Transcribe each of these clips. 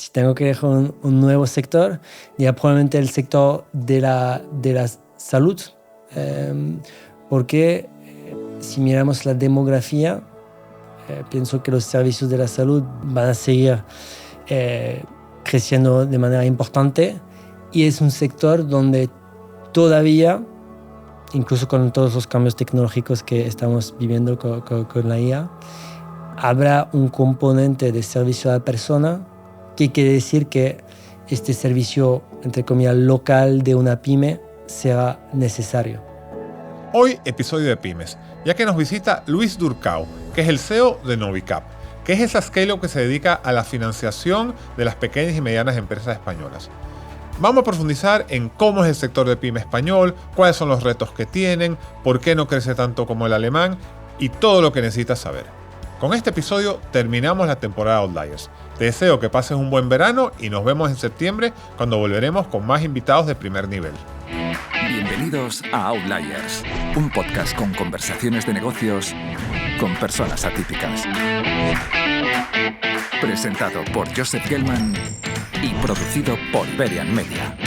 si tengo que elegir un nuevo sector, ya probablemente el sector de la salud, porque si miramos la demografía, pienso que los servicios de la salud van a seguir creciendo de manera importante y es un sector donde todavía, incluso con todos los cambios tecnológicos que estamos viviendo con la IA, habrá un componente de servicio a la persona que quiere decir que este servicio, entre comillas, local de una pyme será necesario. Hoy, episodio de Pymes, ya que nos visita Luis Durcao, que es el CEO de Novicap, que es esa scale-up que se dedica a la financiación de las pequeñas y medianas empresas españolas. Vamos a profundizar en cómo es el sector de pyme español, cuáles son los retos que tienen, por qué no crece tanto como el alemán y todo lo que necesitas saber. Con este episodio terminamos la temporada Outliers. Te deseo que pases un buen verano y nos vemos en septiembre cuando volveremos con más invitados de primer nivel. Bienvenidos a Outliers, un podcast con conversaciones de negocios con personas atípicas. Presentado por Joseph Gelman y producido por Iberian Media.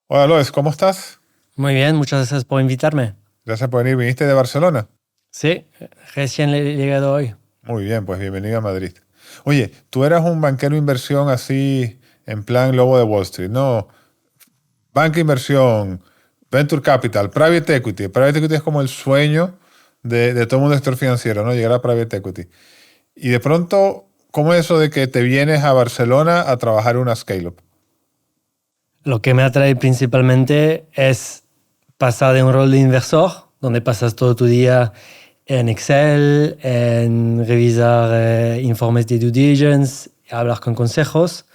Hola Lois, ¿cómo estás? Muy bien, muchas gracias por invitarme. Gracias por venir. ¿Viniste de Barcelona? Sí, recién he llegado hoy. Muy bien, pues bienvenido a Madrid. Oye, tú eras un banquero de inversión así, en plan lobo de Wall Street, ¿no? Banca inversión, Venture Capital, Private Equity. Private Equity es como el sueño de todo un sector financiero, ¿no? Llegar a Private Equity. Y de pronto, ¿cómo es eso de que te vienes a Barcelona a trabajar en una scale-up? Lo que me atrae principalmente es pasar de un rol de inversor, donde pasas todo tu día en Excel, en revisar informes de due diligence, hablar con consejos,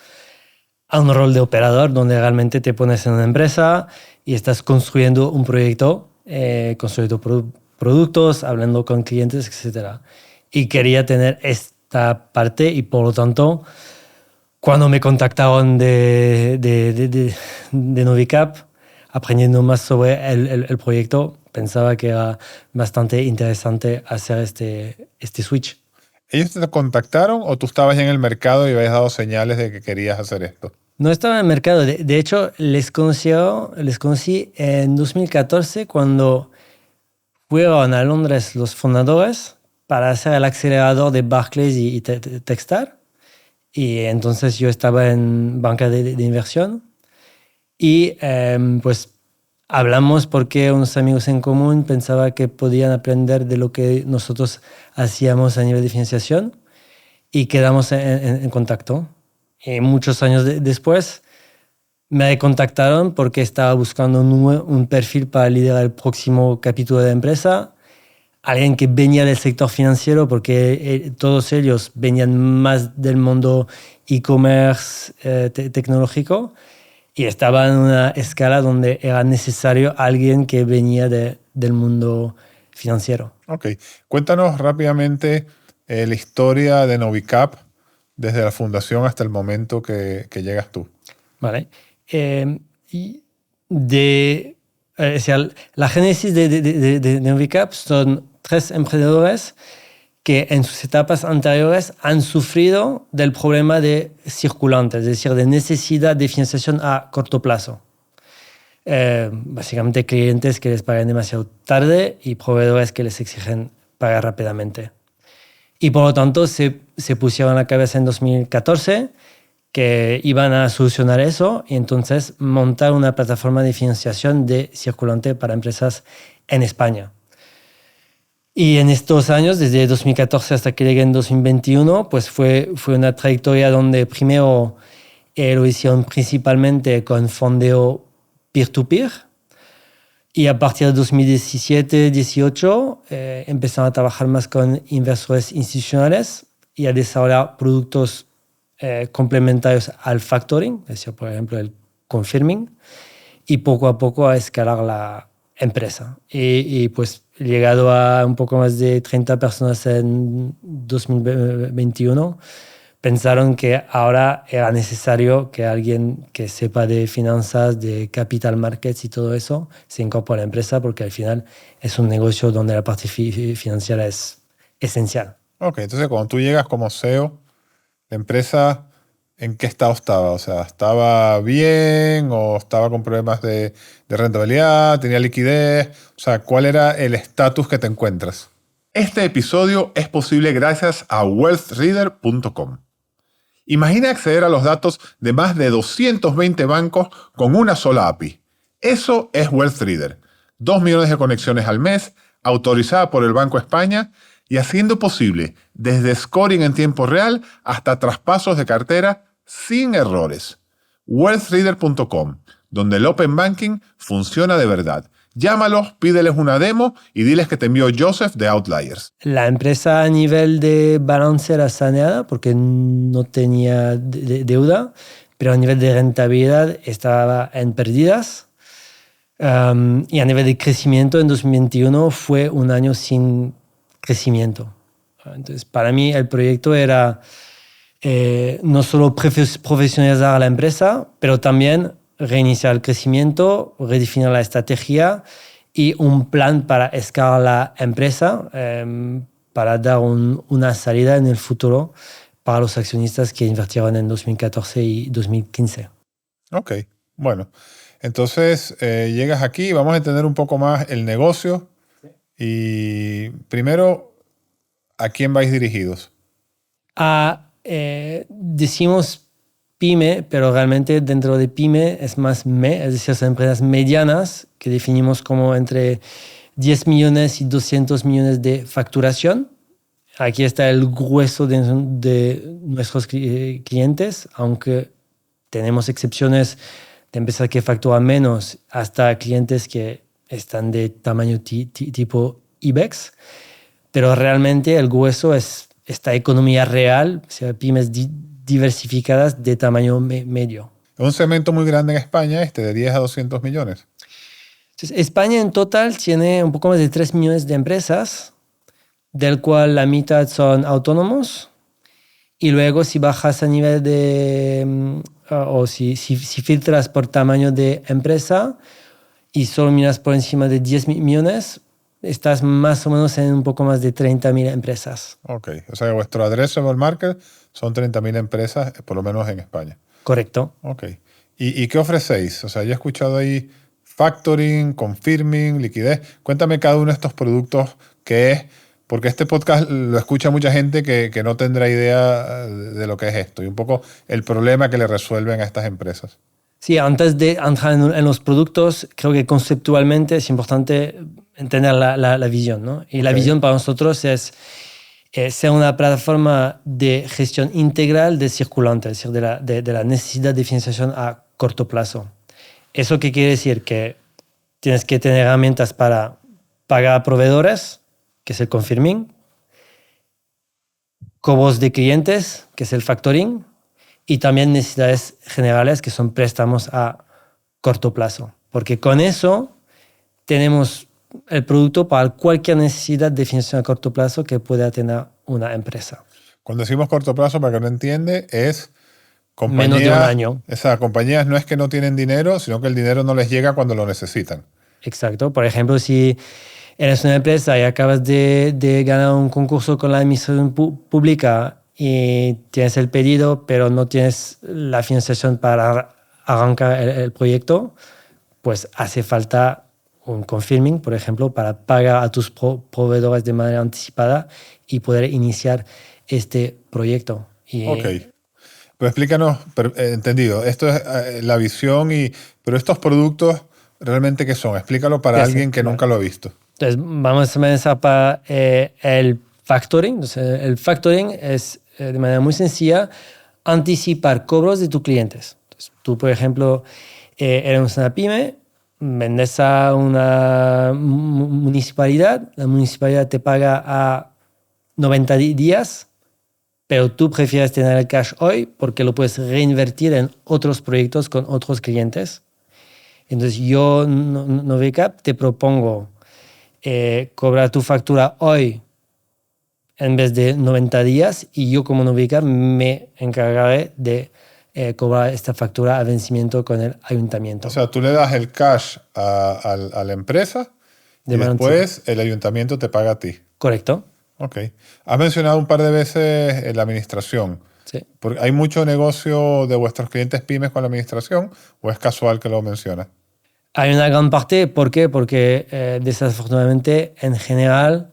a un rol de operador, donde realmente te pones en una empresa y estás construyendo un proyecto, construyendo productos, hablando con clientes, etc. Y quería tener esta parte y por lo tanto, cuando me contactaron de Novicap, aprendiendo más sobre el proyecto, pensaba que era bastante interesante hacer este switch. ¿Ellos te contactaron o tú estabas ya en el mercado y habías dado señales de que querías hacer esto? No estaba en el mercado. De hecho, les conocí en 2014 cuando fueron a Londres los fundadores para hacer el acelerador de Barclays y Techstars. Y entonces yo estaba en banca de inversión y pues hablamos porque unos amigos en común pensaban que podían aprender de lo que nosotros hacíamos a nivel de financiación y quedamos en contacto. Y muchos años después me contactaron porque estaba buscando un perfil para liderar el próximo capítulo de la empresa, alguien que venía del sector financiero porque todos ellos venían más del mundo e-commerce tecnológico. Y estaba en una escala donde era necesario alguien que venía del mundo financiero. Ok. Cuéntanos rápidamente la historia de Novicap desde la fundación hasta el momento que llegas tú. Vale. La génesis de Novicap son 3 emprendedores que en sus etapas anteriores han sufrido del problema de circulante, es decir, de necesidad de financiación a corto plazo. Básicamente clientes que les pagan demasiado tarde y proveedores que les exigen pagar rápidamente. Y por lo tanto se pusieron a la cabeza en 2014 que iban a solucionar eso y entonces montar una plataforma de financiación de circulante para empresas en España. Y en estos años, desde 2014 hasta que llegué en 2021, pues fue una trayectoria donde primero lo hicieron principalmente con fondeo peer-to-peer. Y a partir de 2017-18 empezaron a trabajar más con inversores institucionales y a desarrollar productos complementarios al factoring, es decir, por ejemplo, el confirming, y poco a poco a escalar la empresa. Y pues llegado a un poco más de 30 personas en 2021, pensaron que ahora era necesario que alguien que sepa de finanzas, de capital markets y todo eso, se incorpore a la empresa porque al final es un negocio donde la parte financiera es esencial. Ok, entonces cuando tú llegas como CEO, ¿La empresa en qué estado estaba? O sea, ¿estaba bien o estaba con problemas de rentabilidad? ¿Tenía liquidez? O sea, ¿cuál era el estatus que te encuentras? Este episodio es posible gracias a wealthreader.com. Imagina acceder a los datos de más de 220 bancos con una sola API. Eso es WealthReader. 2 millones de conexiones al mes, autorizada por el Banco España y haciendo posible desde scoring en tiempo real hasta traspasos de cartera sin errores. WealthReader.com, donde el Open Banking funciona de verdad. Llámalos, pídeles una demo y diles que te envió Joseph de Outliers. La empresa a nivel de balance era saneada porque no tenía deuda, pero a nivel de rentabilidad estaba en pérdidas. Y a nivel de crecimiento, en 2021 fue un año sin crecimiento. Entonces, para mí el proyecto era no solo profesionalizar a la empresa, pero también reiniciar el crecimiento, redefinir la estrategia y un plan para escalar la empresa para dar una salida en el futuro para los accionistas que invirtieron en 2014 y 2015. Ok, bueno. Entonces llegas aquí, vamos a entender un poco más el negocio. Y primero, ¿a quién vais dirigidos? Decimos pyme, pero realmente dentro de pyme es más es decir, son empresas medianas que definimos como entre 10 millones y 200 millones de facturación. Aquí está el grueso de nuestros clientes, aunque tenemos excepciones de empresas que facturan menos hasta clientes que están de tamaño tipo IBEX, pero realmente el grueso es esta economía real, o sea, pymes diversificadas de tamaño medio. Es un segmento muy grande en España, de 10 a 200 millones. Entonces, España en total tiene un poco más de 3 millones de empresas, del cual la mitad son autónomos, y luego si bajas a nivel de, o si filtras por tamaño de empresa y solo miras por encima de 10 millones, estás más o menos en un poco más de 30.000 empresas. Ok, o sea, vuestro addressable market son 30.000 empresas, por lo menos en España. Correcto. Ok. ¿Y qué ofrecéis? O sea, yo he escuchado ahí factoring, confirming, liquidez. Cuéntame cada uno de estos productos qué es, porque este podcast lo escucha mucha gente que no tendrá idea de lo que es esto y un poco el problema que le resuelven a estas empresas. Sí, antes de entrar en los productos, creo que conceptualmente es importante entender la visión, ¿no? Y la visión para nosotros es ser una plataforma de gestión integral de circulante, es decir, de la necesidad de financiación a corto plazo. ¿Eso qué quiere decir? Que tienes que tener herramientas para pagar a proveedores, que es el confirming, cobros de clientes, que es el factoring, y también necesidades generales, que son préstamos a corto plazo. Porque con eso tenemos el producto para cualquier necesidad de financiación a corto plazo que pueda tener una empresa. Cuando decimos corto plazo, para que no entiende, es compañías, menos de un año. Esas compañías no es que no tienen dinero, sino que el dinero no les llega cuando lo necesitan. Exacto. Por ejemplo, si eres una empresa y acabas de ganar un concurso con la administración pública y tienes el pedido, pero no tienes la financiación para arrancar el proyecto, pues hace falta un confirming, por ejemplo, para pagar a tus proveedores de manera anticipada y poder iniciar este proyecto. Ok. Pues explícanos, entendido, esto es la visión, pero estos productos, ¿realmente qué son? Explícalo para alguien que nunca lo ha visto. Entonces, vamos a comenzar para el factoring. Entonces, el factoring es, de manera muy sencilla, anticipar cobros de tus clientes. Entonces, tú, por ejemplo, eres una pyme, vendes a una municipalidad, la municipalidad te paga a 90 días, pero tú prefieres tener el cash hoy porque lo puedes reinvertir en otros proyectos con otros clientes. Entonces yo, Novicap, te propongo cobrar tu factura hoy en vez de 90 días y yo como Novicap me encargaré de cobrar esta factura a vencimiento con el ayuntamiento. O sea, tú le das el cash a la empresa y después el ayuntamiento te paga a ti. Correcto. Ok. Has mencionado un par de veces la administración. Sí. Porque ¿hay mucho negocio de vuestros clientes pymes con la administración o es casual que lo mencionas? Hay una gran parte, ¿por qué? Porque desafortunadamente en general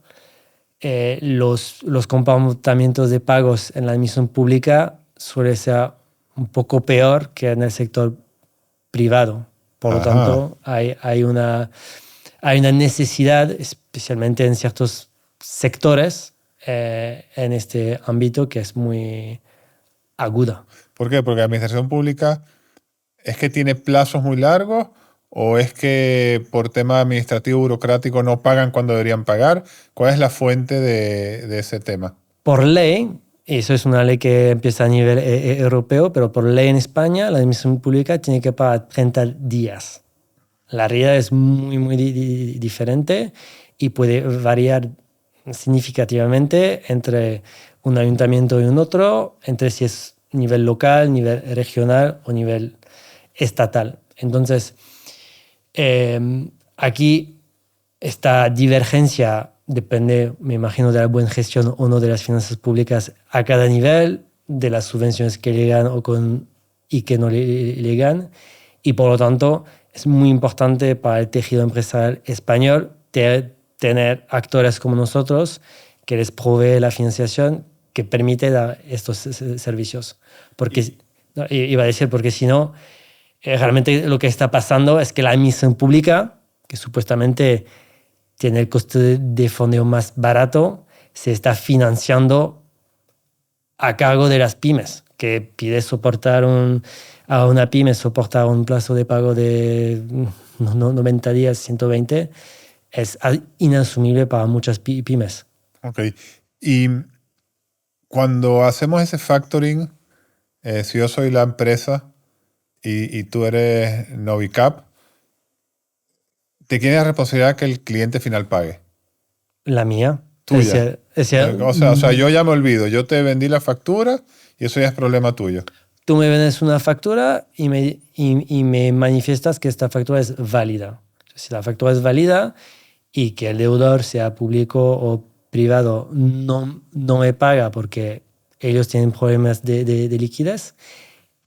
los comportamientos de pagos en la administración pública suele ser un poco peor que en el sector privado. Por lo Ajá. tanto, hay una necesidad, especialmente en ciertos sectores, en este ámbito que es muy aguda. ¿Por qué? Porque la administración pública es que tiene plazos muy largos o es que por tema administrativo burocrático no pagan cuando deberían pagar. ¿Cuál es la fuente de ese tema? Por ley, y eso es una ley que empieza a nivel europeo, pero por ley en España la administración pública tiene que pagar 30 días. La realidad es muy diferente y puede variar significativamente entre un ayuntamiento y un otro, entre si es nivel local, nivel regional o nivel estatal. Entonces, aquí esta divergencia depende, me imagino, de la buena gestión o no de las finanzas públicas a cada nivel, de las subvenciones que llegan y que no llegan. Y por lo tanto, es muy importante para el tejido empresarial español tener actores como nosotros que les provee la financiación que permite dar estos servicios. Porque, no, iba a decir, porque si no, realmente lo que está pasando es que la administración pública, que supuestamente tiene el coste de fondeo más barato, se está financiando a cargo de las pymes, que pide a una pyme soportar un plazo de pago de 90 días, 120, es inasumible para muchas pymes. Ok. Y cuando hacemos ese factoring, si yo soy la empresa y tú eres Novicap, ¿te quiere la responsabilidad que el cliente final pague? La mía. Tuya. Es decir, O sea, yo ya me olvido. Yo te vendí la factura y eso ya es problema tuyo. tú me vendes una factura y me manifiestas que esta factura es válida. Si la factura es válida y que el deudor, sea público o privado, no me paga porque ellos tienen problemas de liquidez,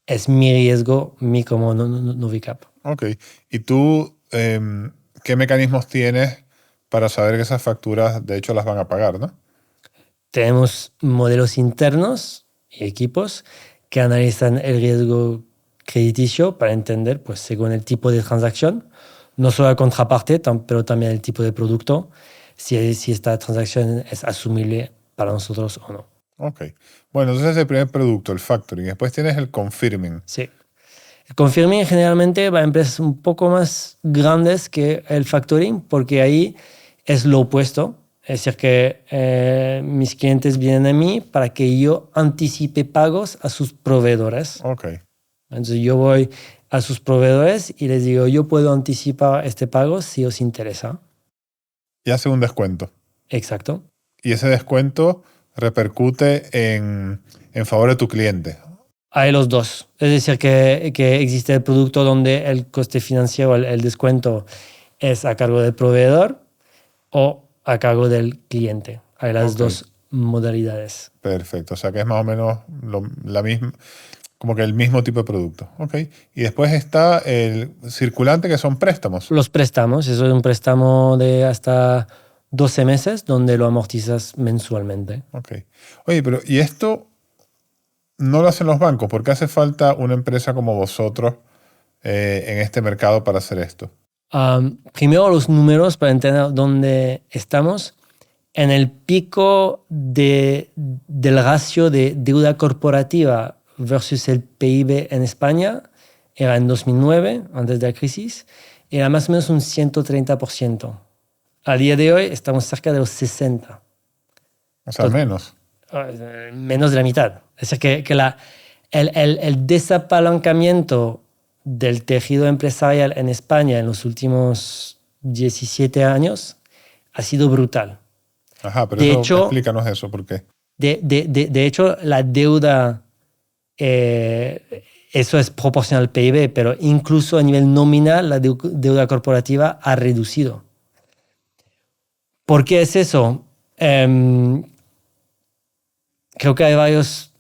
es mi riesgo, como Novicap. Ok. ¿Y tú qué mecanismos tienes para saber que esas facturas de hecho las van a pagar, no? Tenemos modelos internos y equipos que analizan el riesgo crediticio para entender, pues, según el tipo de transacción, no solo la contraparte, pero también el tipo de producto, si esta transacción es asumible para nosotros o no. Ok. Bueno, entonces es el primer producto, el factoring. Después tienes el confirming. Sí. El confirming generalmente va a empresas un poco más grandes que el factoring, porque ahí es lo opuesto. Es decir, que mis clientes vienen a mí para que yo anticipe pagos a sus proveedores. Ok. Entonces yo voy a sus proveedores y les digo, yo puedo anticipar este pago si os interesa. Y hace un descuento. Exacto. Y ese descuento repercute en favor de tu cliente. Hay los dos. Es decir, que existe el producto donde el coste financiero, el descuento, es a cargo del proveedor o a cargo del cliente. Hay las dos modalidades. Perfecto. O sea que es más o menos la misma, como que el mismo tipo de producto. Ok. Y después está el circulante, que son préstamos. Los préstamos, eso es un préstamo de hasta 12 meses donde lo amortizas mensualmente. Ok. Oye, pero ¿y esto no lo hacen los bancos? ¿Por qué hace falta una empresa como vosotros en este mercado para hacer esto? Primero los números para entender dónde estamos. En el pico del ratio de deuda corporativa versus el PIB en España, era en 2009, antes de la crisis, era más o menos un 130%. A día de hoy estamos cerca de los 60%. O sea, menos. Menos de la mitad. Es decir, que el desapalancamiento del tejido empresarial en España en los últimos 17 años ha sido brutal. Ajá, pero explícanos eso, ¿por qué? De hecho, la deuda, eso es proporcional al PIB, pero incluso a nivel nominal la deuda corporativa ha reducido. ¿Por qué es eso? Creo que hay varios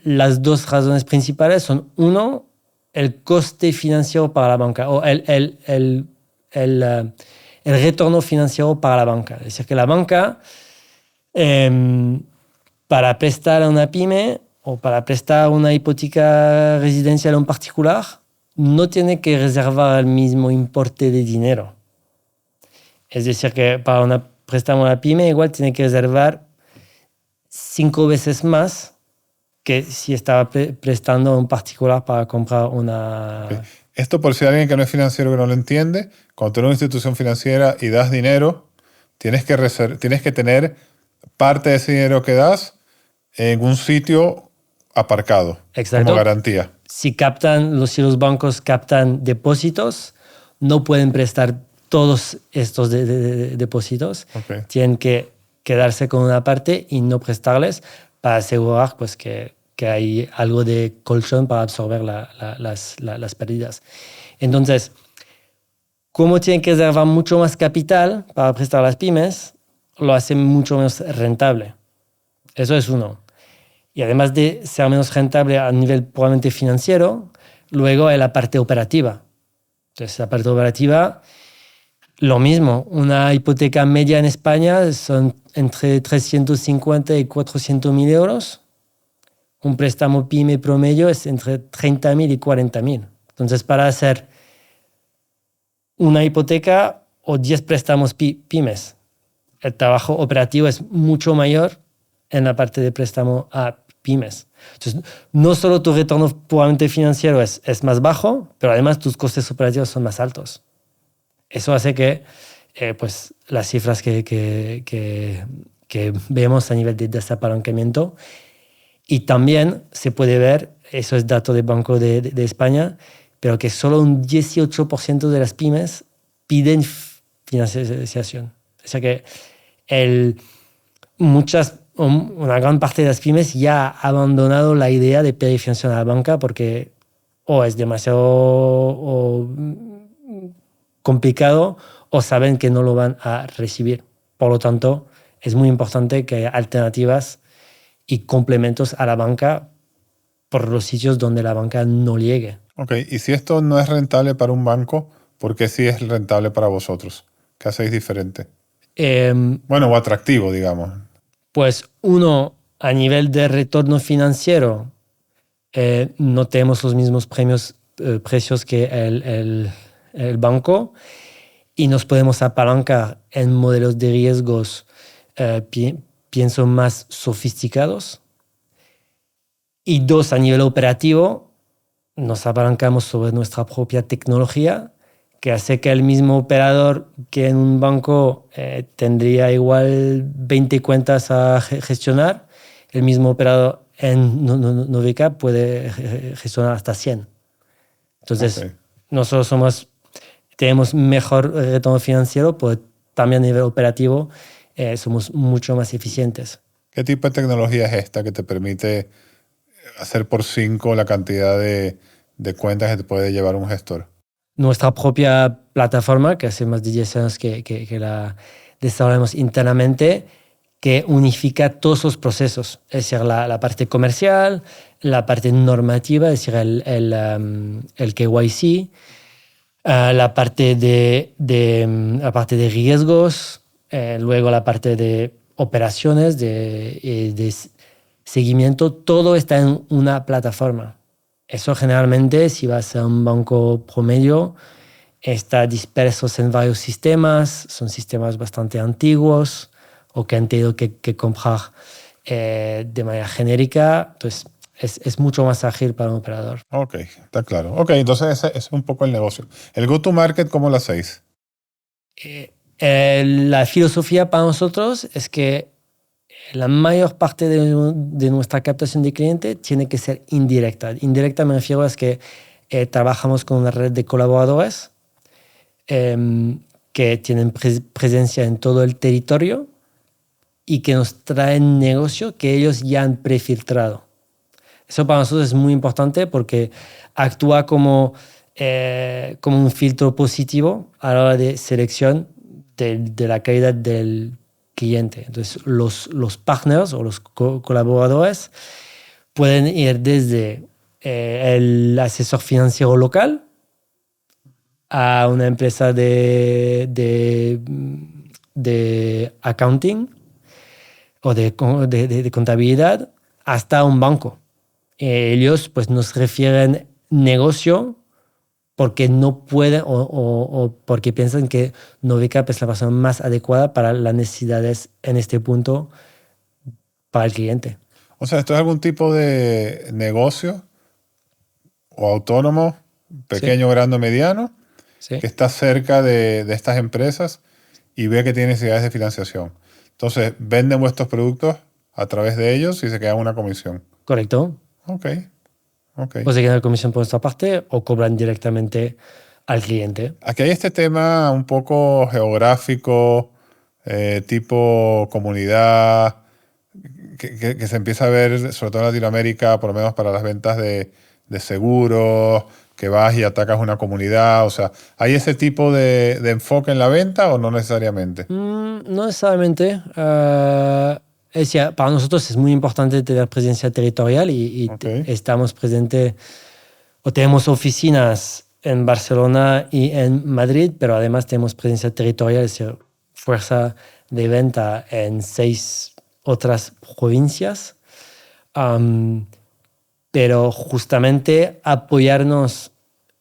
las dos razones principales son, uno, el coste financiero para la banca o el retorno financiero para la banca. Es decir, que la banca, para prestar a una pyme o para prestar una hipoteca residencial en particular, no tiene que reservar el mismo importe de dinero. Es decir, que para un préstamo a la pyme igual tiene que reservar 5 veces más que si estaba prestando a un particular para comprar una... Okay. Esto, por si hay alguien que no es financiero que no lo entiende, cuando tú eres una institución financiera y das dinero, tienes que tener parte de ese dinero que das en un sitio aparcado. Exacto. Como garantía. Si los bancos captan depósitos, no pueden prestar todos estos depósitos. Okay. Tienen que quedarse con una parte y no prestarles para asegurar pues, que hay algo de colchón para absorber las pérdidas. Entonces, como tienen que reservar mucho más capital para prestar a las pymes, lo hacen mucho menos rentable. Eso es uno. Y además de ser menos rentable a nivel puramente financiero, luego hay la parte operativa. Entonces, la parte operativa, lo mismo. Una hipoteca media en España son entre 350 y 400.000 euros. Un préstamo pyme promedio es entre 30.000 y 40.000. Entonces, para hacer una hipoteca o 10 préstamos pymes, el trabajo operativo es mucho mayor en la parte de préstamo a pymes. Entonces, no solo tu retorno puramente financiero es más bajo, pero además tus costes operativos son más altos. Eso hace que pues, las cifras que vemos a nivel de desapalancamiento, y también se puede ver, eso es dato del Banco de España, pero que solo un 18% de las pymes piden financiación. O sea que una gran parte de las pymes ya ha abandonado la idea de pedir financiación a la banca porque es demasiado complicado o saben que no lo van a recibir. Por lo tanto, es muy importante que haya alternativas y complementos a la banca por los sitios donde la banca no llegue. Ok, y si esto no es rentable para un banco, ¿por qué sí es rentable para vosotros? ¿Qué hacéis diferente? O atractivo, digamos. Pues uno, a nivel de retorno financiero, no tenemos los mismos precios que el banco y nos podemos apalancar en modelos de riesgos, pienso, más sofisticados. Y dos, a nivel operativo, nos apalancamos sobre nuestra propia tecnología, que hace que el mismo operador que en un banco tendría igual 20 cuentas a gestionar, el mismo operador en Novicap puede gestionar hasta 100. Entonces, nosotros tenemos mejor retorno financiero, pero también a nivel operativo somos mucho más eficientes. ¿Qué tipo de tecnología es esta que te permite hacer por 5 la cantidad de cuentas que te puede llevar un gestor? Nuestra propia plataforma, que hace más de 10 años que la desarrollamos internamente, que unifica todos los procesos, es decir, la parte comercial, la parte normativa, es decir, el KYC, la parte de riesgos, luego la parte de operaciones, de seguimiento, todo está en una plataforma. Eso generalmente, si vas a un banco promedio, está dispersos en varios sistemas, son sistemas bastante antiguos o que han tenido que comprar de manera genérica. Entonces, es mucho más ágil para un operador. Ok, está claro. Ok, entonces ese es un poco el negocio. ¿El go-to-market cómo lo hacéis? La filosofía para nosotros es que la mayor parte de nuestra captación de cliente tiene que ser indirecta. Indirecta me refiero a que trabajamos con una red de colaboradores que tienen presencia en todo el territorio y que nos traen negocio que ellos ya han prefiltrado. Eso para nosotros es muy importante porque actúa como un filtro positivo a la hora de selección de la calidad del cliente. Entonces, los partners o los colaboradores pueden ir desde el asesor financiero local a una empresa de accounting o de contabilidad hasta un banco. Ellos pues, nos refieren negocio porque no pueden o porque piensan que Novicap es la persona más adecuada para las necesidades en este punto para el cliente. O sea, ¿esto es algún tipo de negocio o autónomo, pequeño, grande o mediano, Sí. que está cerca de estas empresas y ve que tiene necesidades de financiación? Entonces, venden vuestros productos a través de ellos y se quedan una comisión. Correcto. Ok. O se quedan comisión por nuestra parte o cobran directamente al cliente. Aquí hay este tema un poco geográfico, tipo comunidad, que se empieza a ver, sobre todo en Latinoamérica, por lo menos para las ventas de seguros, que vas y atacas una comunidad. O sea, ¿hay ese tipo de enfoque en la venta o no necesariamente? No necesariamente. Es decir, para nosotros es muy importante tener presencia territorial y Ok. estamos presentes o tenemos oficinas en Barcelona y en Madrid, pero además tenemos presencia territorial, es decir, fuerza de venta en 6 otras provincias. Pero justamente apoyarnos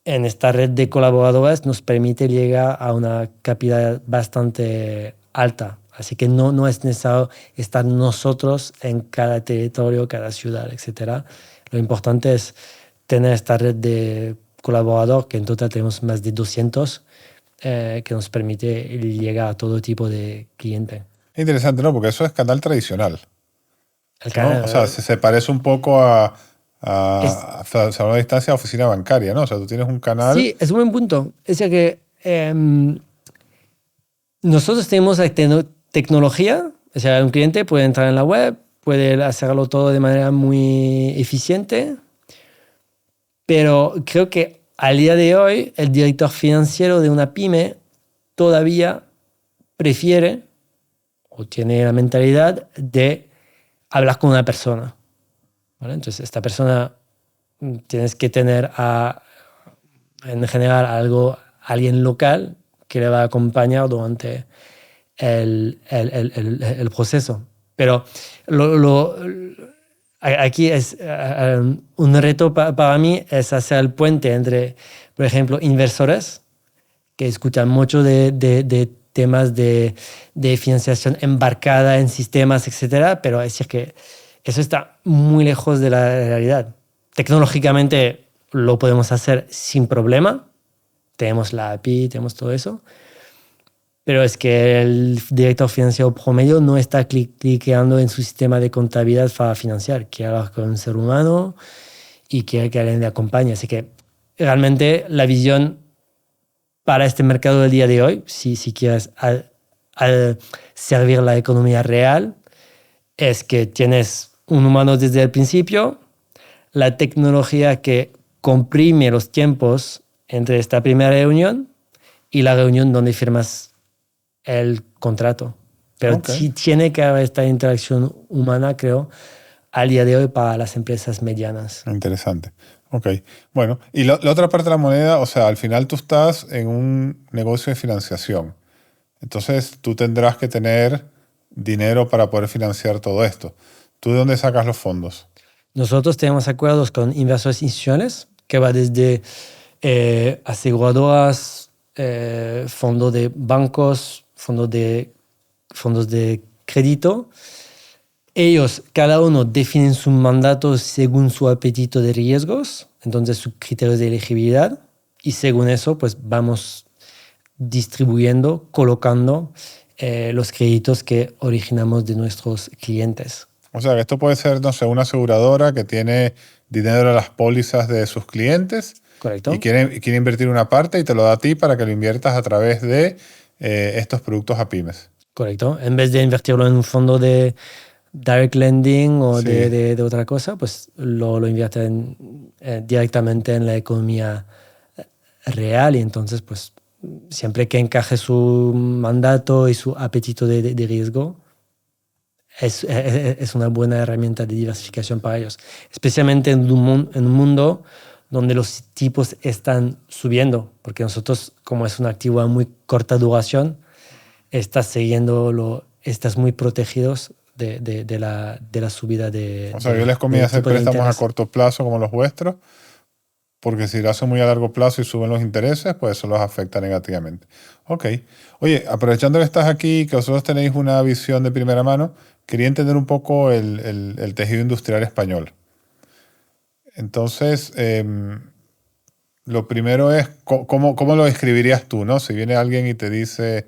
en esta red de colaboradores nos permite llegar a una capital bastante alta. Así que no es necesario estar nosotros en cada territorio, cada ciudad, etc. Lo importante es tener esta red de colaboradores, que en total tenemos más de 200, que nos permite llegar a todo tipo de cliente. Interesante, ¿no? Porque eso es canal tradicional, El ¿no? canal, O sea, se parece un poco a salón de distancia a oficina bancaria, ¿no? O sea, tú tienes un canal. sí, es un buen punto. Es decir, que nosotros tenemos la tecnología, o sea, un cliente puede entrar en la web, puede hacerlo todo de manera muy eficiente, pero creo que al día de hoy el director financiero de una pyme todavía prefiere o tiene la mentalidad de hablar con una persona, ¿vale? Entonces, esta persona tienes que tener en general alguien local que le va a acompañar durante el proceso. Pero aquí es un reto para mí es hacer el puente entre, por ejemplo, inversores que escuchan mucho de temas de financiación embarcada en sistemas, etcétera, pero es decir que eso está muy lejos de la realidad. Tecnológicamente lo podemos hacer sin problema. Tenemos la API, tenemos todo eso. Pero es que el director financiero promedio no está cliqueando en su sistema de contabilidad para financiar. Quiere hablar con un ser humano y quiere que alguien le acompañe. Así que realmente la visión para este mercado del día de hoy, si quieres al servir la economía real, es que tienes un humano desde el principio, la tecnología que comprime los tiempos entre esta primera reunión y la reunión donde firmas el contrato. Pero sí tiene que haber esta interacción humana, creo, al día de hoy para las empresas medianas. Interesante. Ok. Bueno, y la otra parte de la moneda, o sea, al final tú estás en un negocio de financiación. Entonces tú tendrás que tener dinero para poder financiar todo esto. ¿Tú de dónde sacas los fondos? Nosotros tenemos acuerdos con inversores institucionales que va desde aseguradoras, fondos de bancos, fondos de crédito. Ellos, cada uno, definen su mandato según su apetito de riesgos, entonces sus criterios de elegibilidad, y según eso, pues vamos distribuyendo, colocando los créditos que originamos de nuestros clientes. O sea, que esto puede ser, no sé, una aseguradora que tiene dinero en las pólizas de sus clientes. Correcto. Y quiere invertir una parte y te lo da a ti para que lo inviertas a través de estos productos a pymes. Correcto. En vez de invertirlo en un fondo de direct lending o Sí. de otra cosa, pues lo invierten directamente en la economía real y entonces, pues siempre que encaje su mandato y su apetito de riesgo, es una buena herramienta de diversificación para ellos, especialmente en un mundo donde los tipos están subiendo, porque nosotros, como es un activo a muy corta duración, estás muy protegidos de la subida de... O sea, yo les conviene hacer préstamos a corto plazo como los vuestros, porque si lo hacen muy a largo plazo y suben los intereses, pues eso los afecta negativamente. Ok. Oye, aprovechando que estás aquí, que vosotros tenéis una visión de primera mano, quería entender un poco el tejido industrial español. Entonces, lo primero es, ¿cómo lo describirías tú, ¿no? Si viene alguien y te dice,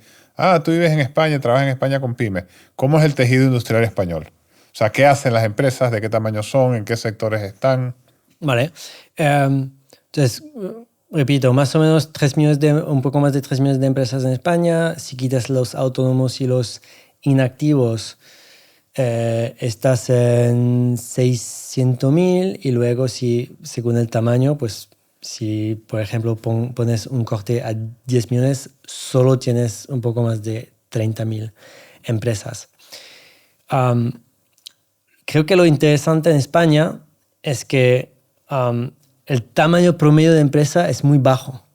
tú vives en España, trabajas en España con pymes, ¿cómo es el tejido industrial español? O sea, ¿qué hacen las empresas? ¿De qué tamaño son? ¿En qué sectores están? Vale. Entonces, repito, más o menos un poco más de 3 millones de empresas en España. Si quitas los autónomos y los inactivos, estás en 600.000 y luego, según el tamaño, pues si, por ejemplo, pones un corte a 10 millones, solo tienes un poco más de 30.000 empresas. Creo que lo interesante en España es que el tamaño promedio de empresa es muy bajo.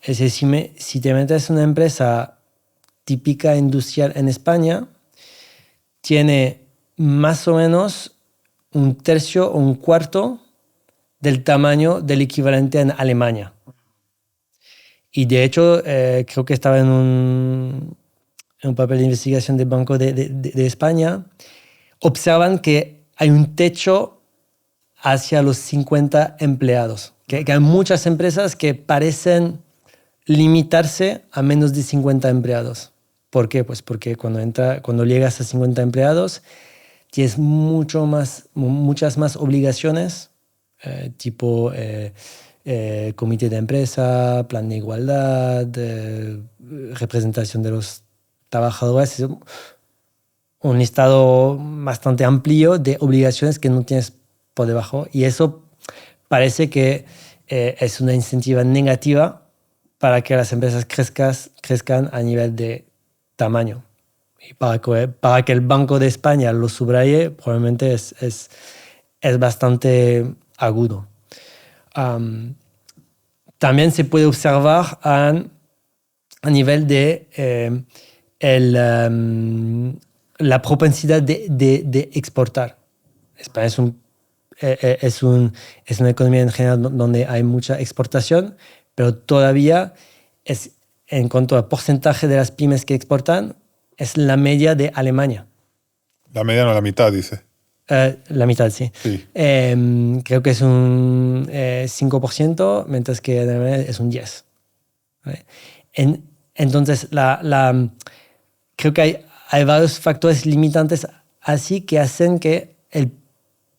Es decir, si te metes en una empresa típica industrial en España, tiene más o menos un tercio o un cuarto del tamaño del equivalente en Alemania. Y de hecho, creo que estaba en un papel de investigación del Banco de España, observan que hay un techo hacia los 50 empleados. Que hay muchas empresas que parecen limitarse a menos de 50 empleados. ¿Por qué? Pues porque cuando llegas a 50 empleados tienes muchas más obligaciones, tipo comité de empresa, plan de igualdad, representación de los trabajadores. Es un listado bastante amplio de obligaciones que no tienes por debajo, y eso parece que es una incentiva negativa para que las empresas crezcan a nivel de tamaño. Y para que el Banco de España lo subraye, probablemente es bastante agudo. También se puede observar a nivel de la propensidad de exportar. España es una economía en general donde hay mucha exportación, pero todavía en cuanto al porcentaje de las pymes que exportan, es la media de Alemania. La media no, la mitad, dice. La mitad, sí. Creo que es un 5%, mientras que en Alemania es un 10%. ¿Vale? Entonces, creo que hay varios factores limitantes así que hacen que el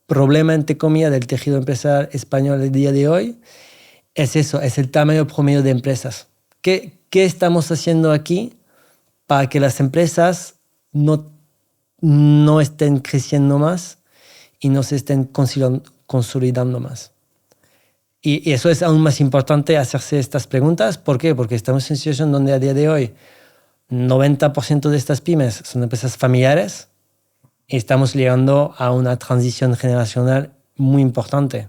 problema, entre comillas, del tejido empresarial español el día de hoy es eso, es el tamaño promedio de empresas. ¿Qué estamos haciendo aquí para que las empresas no estén creciendo más y no se estén consolidando más? Y eso es aún más importante, hacerse estas preguntas. ¿Por qué? Porque estamos en una situación donde a día de hoy 90% de estas pymes son empresas familiares y estamos llegando a una transición generacional muy importante.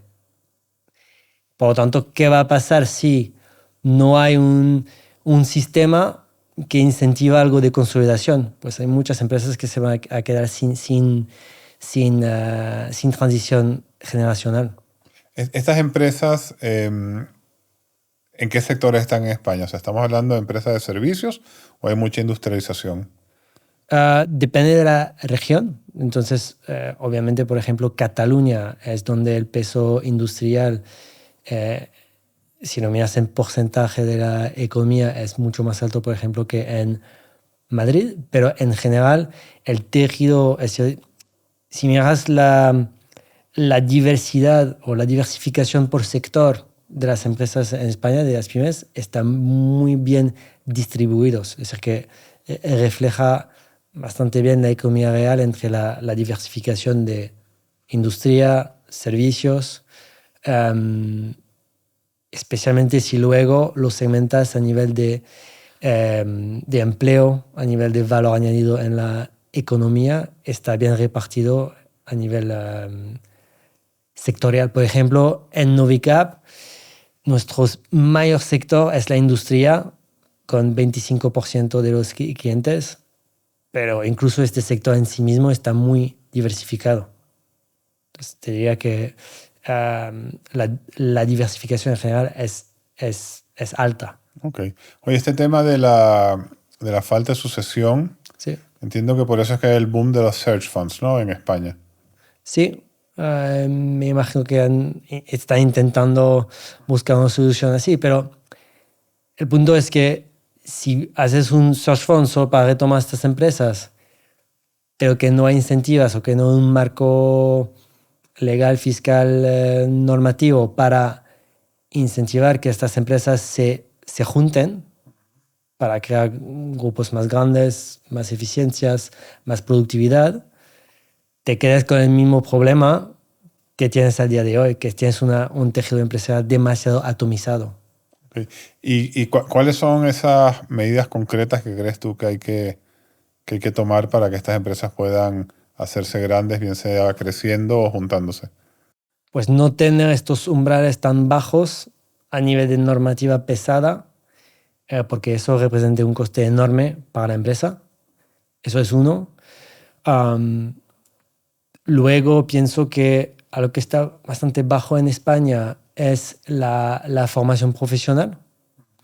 Por lo tanto, ¿qué va a pasar si no hay un sistema que incentiva algo de consolidación? Pues hay muchas empresas que se van a quedar sin transición generacional. Estas empresas, ¿en qué sectores están en España? O sea, ¿estamos hablando de empresas de servicios o hay mucha industrialización? Depende de la región. Entonces, obviamente, por ejemplo, Cataluña es donde el peso industrial, si lo miras en porcentaje de la economía, es mucho más alto, por ejemplo, que en Madrid. Pero en general, el tejido, si miras la diversidad o la diversificación por sector de las empresas en España, de las pymes, están muy bien distribuidos. Es decir, que refleja bastante bien la economía real entre la diversificación de industria, servicios, especialmente si luego lo segmentas a nivel de empleo, a nivel de valor añadido en la economía está bien repartido a nivel sectorial. Por ejemplo, en Novicap, nuestro mayor sector es la industria, con 25% de los clientes, pero incluso este sector en sí mismo está muy diversificado. Entonces, te diría que la diversificación en general es alta. Ok. Oye, este tema de la falta de sucesión, Sí, entiendo que por eso es que hay el boom de los search funds, ¿no? En España. sí. Me imagino que están intentando buscar una solución así, pero el punto es que si haces un search fund solo para retomar estas empresas, pero que no hay incentivos o que no hay un marco legal, fiscal, normativo para incentivar que estas empresas se junten para crear grupos más grandes, más eficiencias, más productividad, te quedas con el mismo problema que tienes al día de hoy, que tienes un tejido empresarial demasiado atomizado. Ok. ¿Y cuáles son esas medidas concretas que crees tú que hay que tomar para que estas empresas puedan hacerse grandes, bien sea creciendo o juntándose? Pues no tener estos umbrales tan bajos a nivel de normativa pesada, porque eso representa un coste enorme para la empresa. Eso es uno. Luego pienso que algo que está bastante bajo en España es la formación profesional.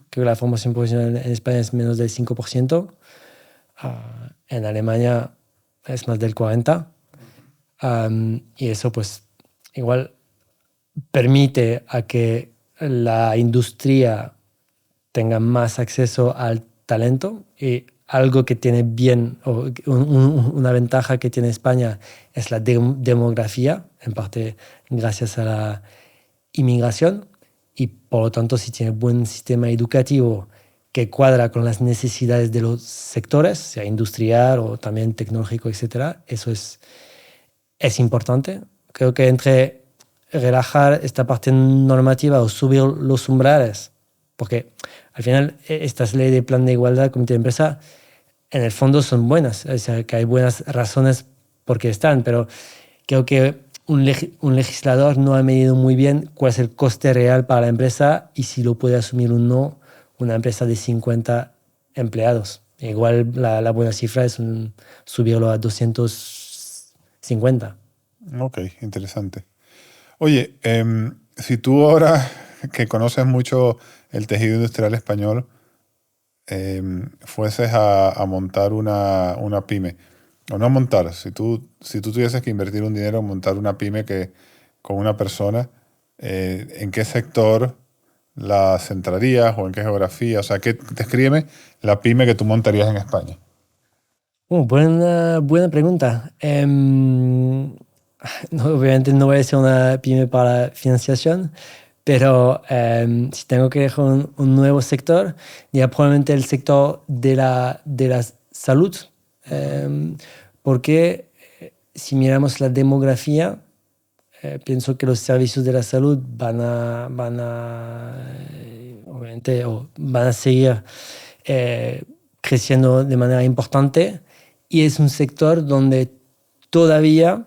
Creo que la formación profesional en España es menos del 5%. En Alemania es más del 40%. Y eso pues igual permite a que la industria tenga más acceso al talento, y algo que tiene bien, o una ventaja que tiene España es la demografía, en parte gracias a la inmigración, y por lo tanto si tiene buen sistema educativo que cuadra con las necesidades de los sectores, sea industrial o también tecnológico, etcétera, eso es importante. Creo que entre relajar esta parte normativa o subir los umbrales, porque al final estas leyes de plan de igualdad, comité de empresa, en el fondo son buenas, o sea, que hay buenas razones por qué están, pero creo que un legislador no ha medido muy bien cuál es el coste real para la empresa y si lo puede asumir o no una empresa de 50 empleados. Igual la buena cifra es subirlo a 250. Ok, interesante. Oye, si tú ahora que conoces mucho el tejido industrial español, fueses a montar una pyme, o no a montar, si tú tuvieses que invertir un dinero en montar una pyme con una persona, ¿en qué sector la centrarías o en qué geografía? O sea, descríbeme la pyme que tú montarías en España. Buena pregunta. Obviamente no voy a ser una pyme para financiación, pero si tengo que dejar un nuevo sector, ya probablemente el sector de la salud, porque si miramos la demografía, pienso que los servicios de la salud obviamente, van a seguir creciendo de manera importante, y es un sector donde todavía,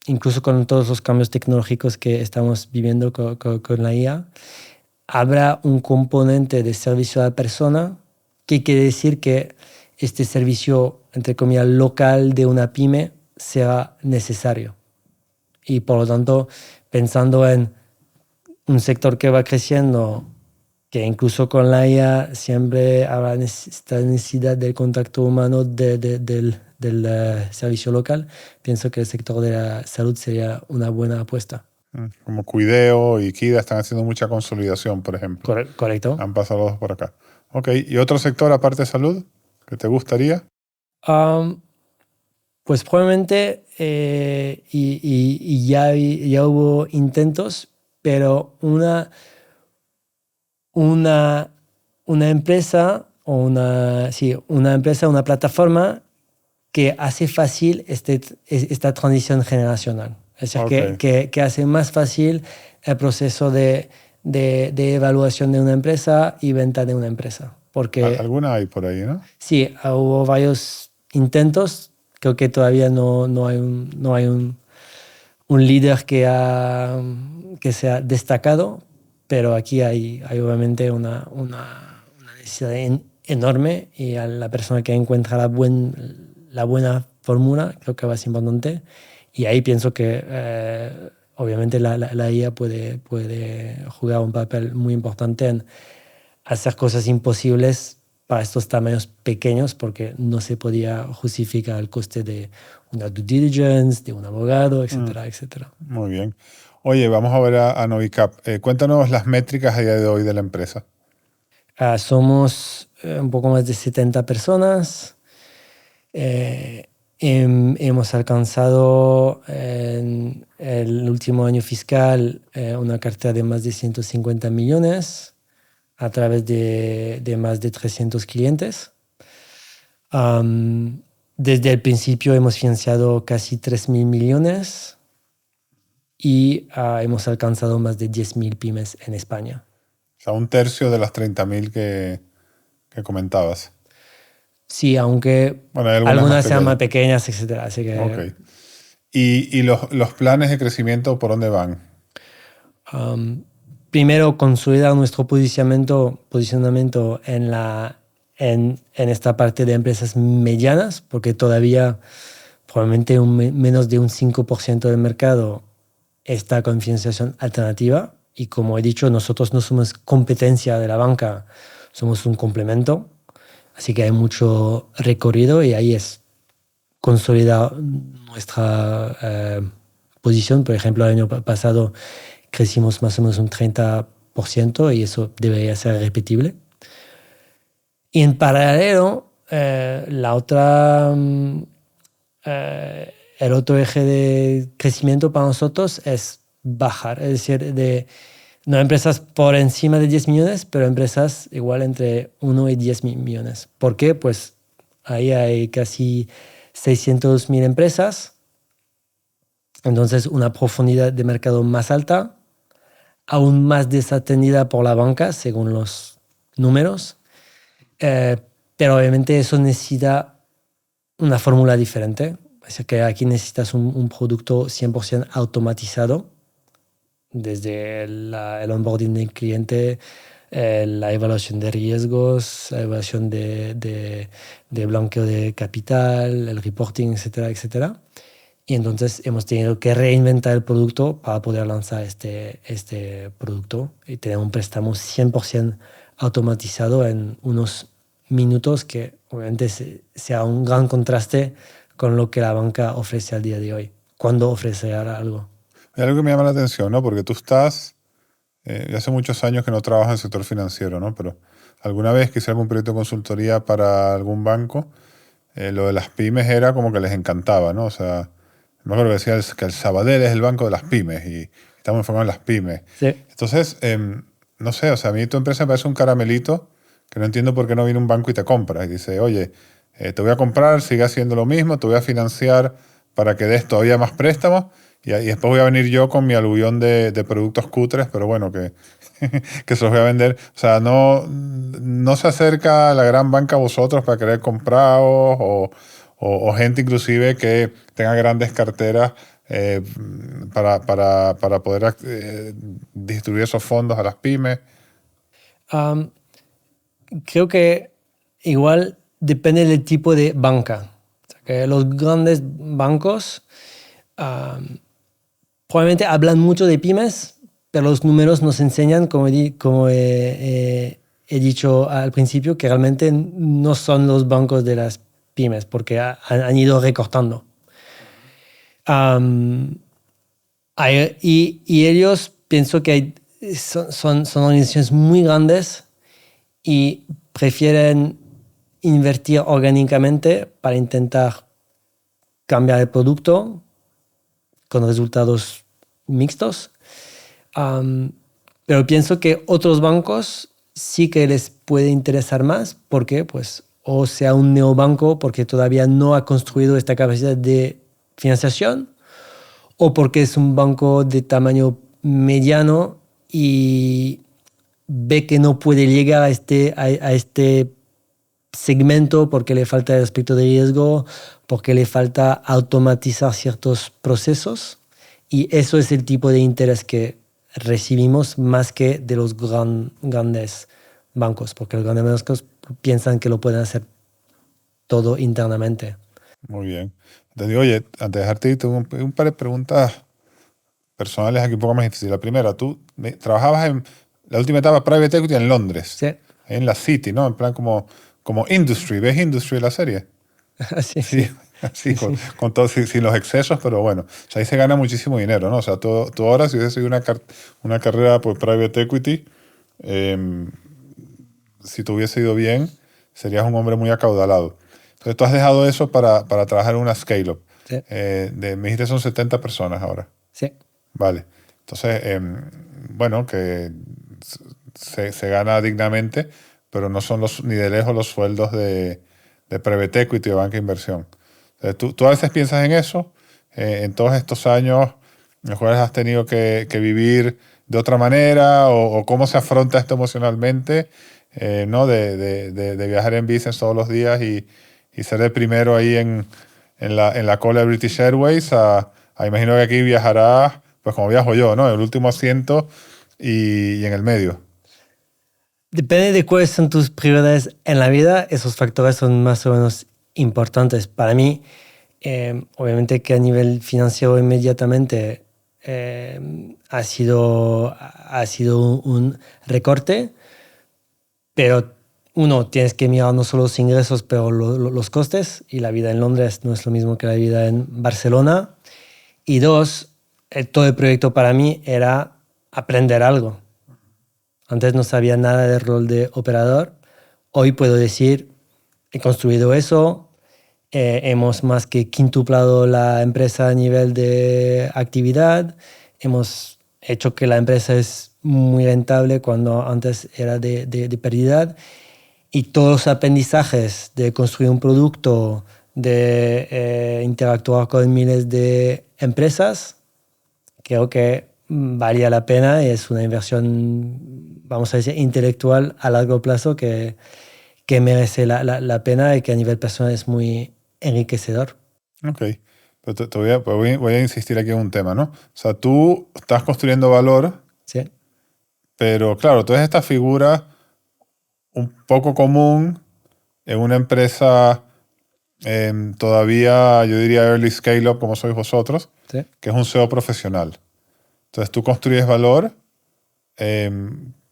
incluso con todos los cambios tecnológicos que estamos viviendo con la IA, habrá un componente de servicio a la persona, que quiere decir que este servicio, entre comillas, local de una pyme será necesario. Y por lo tanto, pensando en un sector que va creciendo, que incluso con la IA siempre habrá esta necesidad del contacto humano del servicio local, pienso que el sector de la salud sería una buena apuesta. Como Cuideo y Kida están haciendo mucha consolidación, por ejemplo. Correcto. Han pasado los dos por acá. Ok, ¿y otro sector aparte de salud que te gustaría? Pues probablemente, y ya hubo intentos, pero una empresa una plataforma que hace fácil esta transición generacional. Es decir, que hace más fácil el proceso de evaluación de una empresa y venta de una empresa. Porque, ¿Alguna hay por ahí, no? sí, hubo varios intentos. Creo que todavía no hay un líder que sea destacado, pero aquí hay obviamente una necesidad enorme y a la persona que encuentra la buena fórmula creo que va a ser importante. Y ahí pienso que obviamente la IA puede jugar un papel muy importante en hacer cosas imposibles para estos tamaños pequeños porque no se podía justificar el coste de una due diligence, de un abogado, etcétera, etcétera. Muy bien. Oye, vamos a ver a Novicap. Cuéntanos las métricas a día de hoy de la empresa. Somos un poco más de 70 personas. Hemos alcanzado en el último año fiscal una cartera de más de 150 millones a través de más de 300 clientes. Desde el principio hemos financiado casi 3.000 millones y hemos alcanzado más de 10.000 pymes en España. O sea, un tercio de las 30.000 que comentabas. Sí, aunque bueno, hay algunas sean más pequeñas, etc. Así que, okay. ¿Y los planes de crecimiento por dónde van? Primero, consolidar nuestro posicionamiento en esta parte de empresas medianas, porque todavía probablemente menos de un 5% del mercado está con financiación alternativa. Y como he dicho, nosotros no somos competencia de la banca, somos un complemento. Así que hay mucho recorrido y ahí es consolidar nuestra posición. Por ejemplo, el año pasado crecimos más o menos un 30% y eso debería ser repetible. Y en paralelo, el otro eje de crecimiento para nosotros es bajar, es decir, no empresas por encima de 10 millones, pero empresas igual entre 1 y 10 millones. ¿Por qué? Pues ahí hay casi 600.000 empresas, entonces una profundidad de mercado más alta, aún más desatendida por la banca, según los números. Pero obviamente eso necesita una fórmula diferente. Así que aquí necesitas un producto 100% automatizado, desde el onboarding del cliente, la evaluación de riesgos, la evaluación de blanqueo de capital, el reporting, etcétera, etcétera. Y entonces hemos tenido que reinventar el producto para poder lanzar este producto y tener un préstamo 100% automatizado en unos minutos, que obviamente sea un gran contraste con lo que la banca ofrece al día de hoy, cuando ofrece algo. Hay algo que me llama la atención, ¿no? Porque tú estás, hace muchos años que no trabajas en el sector financiero, ¿no? Pero alguna vez que hice algún proyecto de consultoría para algún banco, lo de las pymes era como que les encantaba, ¿no? O sea, me acuerdo que decía que el Sabadell es el banco de las pymes y estamos enfocados en las pymes. Sí. Entonces, no sé, o sea, a mí tu empresa me parece un caramelito que no entiendo por qué no viene un banco y te compra y dice, oye, te voy a comprar, sigue haciendo lo mismo, te voy a financiar para que des todavía más préstamos y después voy a venir yo con mi aluvión de productos cutres, pero bueno, que se los voy a vender. O sea, no se acerca la gran banca a vosotros para querer compraros o gente inclusive que tenga grandes carteras para poder distribuir esos fondos a las pymes. Creo que igual depende del tipo de banca. O sea, que los grandes bancos probablemente hablan mucho de pymes, pero los números nos enseñan, como he dicho al principio, que realmente no son los bancos de las pymes, porque han ido recortando. Y ellos, pienso que son organizaciones muy grandes y prefieren invertir orgánicamente para intentar cambiar el producto con resultados mixtos. Pero pienso que otros bancos sí que les puede interesar más, porque pues, o sea un neobanco porque todavía no ha construido esta capacidad de financiación, o porque es un banco de tamaño mediano y ve que no puede llegar a este segmento porque le falta el aspecto de riesgo, porque le falta automatizar ciertos procesos. Y eso es el tipo de interés que recibimos más que de los grandes bancos, porque los grandes bancos piensan que lo pueden hacer todo internamente. Muy bien. Te digo, oye, antes de dejarte ir, tengo un par de preguntas personales aquí un poco más difíciles. La primera, tú trabajabas en la última etapa Private Equity en Londres, Sí, en la City, ¿no? En plan como Industry. ¿Ves Industry la serie? así, Sí, sí. así, con todo, sin los excesos, pero bueno. O sea, ahí se gana muchísimo dinero, ¿no? O sea, tú ahora, si hubieses seguido una carrera por Private Equity, si te hubiese ido bien, serías un hombre muy acaudalado. Entonces, tú has dejado eso para trabajar en una scale-up. Sí, Me dijiste son 70 personas ahora. sí. Vale. Entonces, bueno, que se gana dignamente, pero no son ni de lejos los sueldos de Private Equity o banca de inversión. Tú a veces piensas en eso, en todos estos años, en los cuales has tenido que vivir de otra manera o cómo se afronta esto emocionalmente, ¿no? De viajar en business todos los días y ser el primero ahí en la cola de British Airways imagino que aquí viajarás, pues como viajo yo, ¿no? En el último asiento y en el medio. Depende de cuáles son tus prioridades en la vida, esos factores son más o menos importantes. Para mí, obviamente que a nivel financiero inmediatamente ha sido un recorte, pero uno, tienes que mirar no solo los ingresos, pero los costes, y la vida en Londres no es lo mismo que la vida en Barcelona. Y dos, todo el proyecto para mí era aprender algo. Antes no sabía nada del rol de operador. Hoy puedo decir, he construido eso, hemos más que quintuplado la empresa a nivel de actividad, hemos hecho que la empresa es muy rentable cuando antes era de pérdida. Y todos los aprendizajes de construir un producto, de interactuar con miles de empresas, creo que valía la pena y es una inversión, vamos a decir, intelectual a largo plazo que merece la pena y que a nivel personal es muy enriquecedor. Ok. Pero voy a insistir aquí en un tema, ¿no? O sea, tú estás construyendo valor, Sí, pero claro, tú eres esta figura un poco común en una empresa todavía, yo diría, early scale-up, como sois vosotros, sí. que es un CEO profesional. Entonces tú construyes valor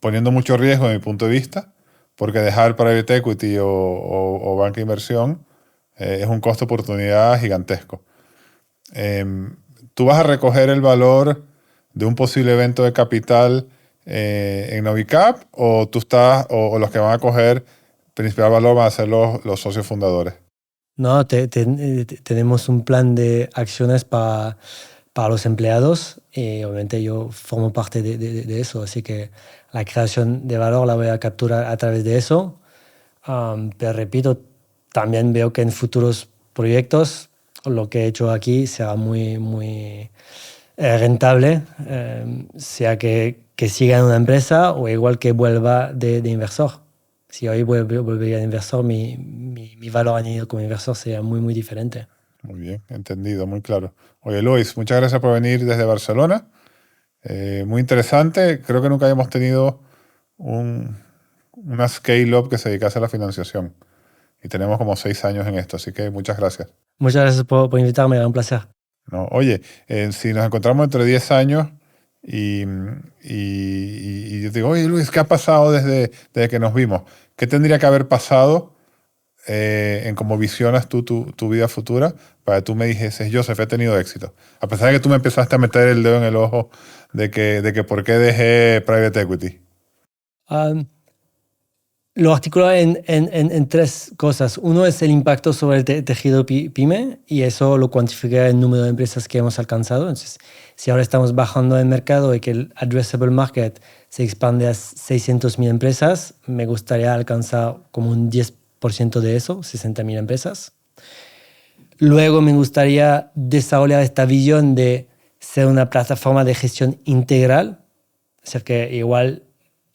poniendo mucho riesgo, de mi punto de vista, porque dejar private equity o banca de inversión es un costo de oportunidad gigantesco. ¿Tú vas a recoger el valor de un posible evento de capital en Novicap o tú estás o los que van a coger principal valor van a ser los socios fundadores? No, tenemos un plan de acciones para los empleados y obviamente yo formo parte de eso, así que la creación de valor la voy a capturar a través de eso. Pero repito, también veo que en futuros proyectos lo que he hecho aquí será muy, muy rentable, sea que siga en una empresa o igual que vuelva de inversor. Si hoy volvería de inversor, mi valor añadido como inversor sería muy, muy diferente. Muy bien, entendido, muy claro. Oye, Luis, muchas gracias por venir desde Barcelona. Muy interesante. Creo que nunca habíamos tenido una scale-up que se dedicase a la financiación. Y tenemos como 6 años en esto, así que muchas gracias. Muchas gracias por invitarme, era un placer. ¿No? Oye, si nos encontramos dentro de 10 años y yo te digo, oye Luis, ¿qué ha pasado desde que nos vimos? ¿Qué tendría que haber pasado en cómo visionas tú tu vida futura para que tú me dijeses, Joseph, he tenido éxito? A pesar de que tú me empezaste a meter el dedo en el ojo de que por qué dejé Private Equity. Lo articulo en tres cosas. Uno es el impacto sobre el tejido pyme y eso lo cuantifica el número de empresas que hemos alcanzado. Entonces, si ahora estamos bajando el mercado y que el addressable market se expande a 600.000 empresas, me gustaría alcanzar como un 10% de eso, 60.000 empresas. Luego me gustaría desarrollar esta visión de ser una plataforma de gestión integral, es decir, que igual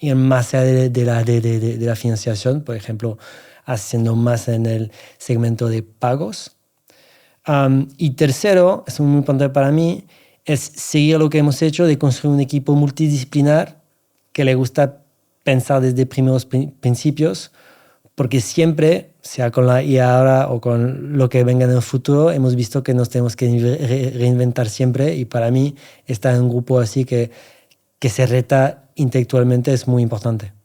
ir más allá de la financiación, por ejemplo, haciendo más en el segmento de pagos. Y tercero, es muy importante para mí, es seguir lo que hemos hecho de construir un equipo multidisciplinar que le gusta pensar desde primeros principios, porque siempre, sea con la IA ahora o con lo que venga en el futuro, hemos visto que nos tenemos que reinventar siempre, y para mí estar en un grupo así que se reta intelectualmente es muy importante.